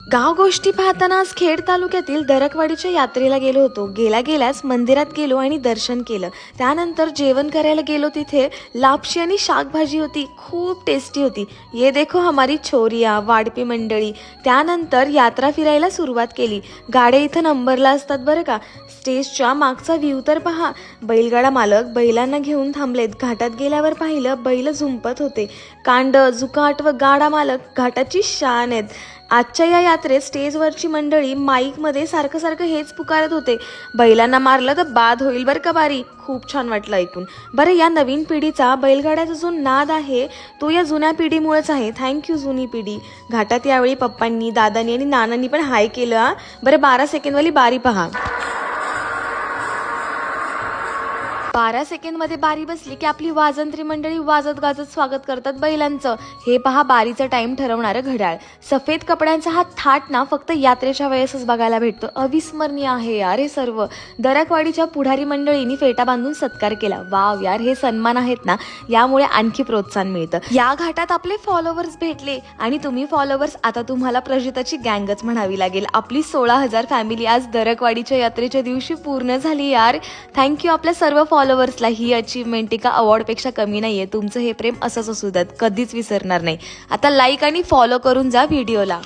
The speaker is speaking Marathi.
गाव गोष्टी पाहताना आज खेड तालुक्यातील दरकवाडीच्या यात्रेला गेलो होतो। गेल्याच मंदिरात गेलो आणि दर्शन केलं। त्यानंतर जेवण करायला गेलो, तिथे लापशी आणि शाकभाजी होती, खूप टेस्टी होती। ये देखो हमारी छोरिया वाडपी मंडळी। त्यानंतर यात्रा फिरायला सुरुवात केली। गाड्या इथं नंबरला असतात बरं का। स्टेजच्या मागचा व्ह्यू तर पहा, बैलगाडा मालक बैलांना घेऊन थांबलेत। घाटात गेल्यावर पाहिलं बैल झुंपत होते। कांड जुकाट व गाडा मालक घाटाची शान आहेत। आजच्या या यात्रेत स्टेजवरची मंडळी माईकमध्ये सारखं हेच पुकारत होते, बैलांना मारलं तर बाद होईल बरं का बारी। खूप छान वाटलं ऐकून। बरं, या नवीन पिढीचा बैलगाड्याचा जो नाद आहे तो या जुन्या पिढीमुळेच आहे। थँक्यू जुनी पिढी। घाटात यावेळी पप्पांनी, दादांनी आणि नानांनी पण हाय केलं हा। बरं, 12 सेकंदवाली बारी पहा। 12 सेकंदमध्ये बारी बसली की आपली वाजंत्री मंडळी वाजत गाजत स्वागत करतात बैलांचं। हे पहा बारीचा टाइम ठरवणारं घड्याळ। सफेद कपड्यांचा हा थाट ना फक्त यात्रेच्या वेळेसच बघायला भेटतो। अविस्मरणीय आहे यार हे सर्व। दरकवाडीच्या पुढारी मंडळींनी फेटा बांधून सत्कार केला। वाव यार, हे सन्मान आहेत ना, यामुळे आणखी प्रोत्साहन मिळतं। या घाटात आपले फॉलोअर्स भेटले आणि तुम्ही फॉलोअर्स, आता तुम्हाला प्रजिताची गँगच म्हणावी लागेल। आपली 16,000 फॅमिली आज दरकवाडीच्या यात्रेच्या दिवशी पूर्ण झाली यार। थँक्यू आपल्या सर्व फॉलोअर्सला। ही अचीवमेंट एका अवॉर्डपेक्षा कमी नाहीये। तुमचं हे प्रेम असंच असू द्यात, कधीच विसरणार नाही। आता लाईक आणि फॉलो करून जा व्हिडिओला।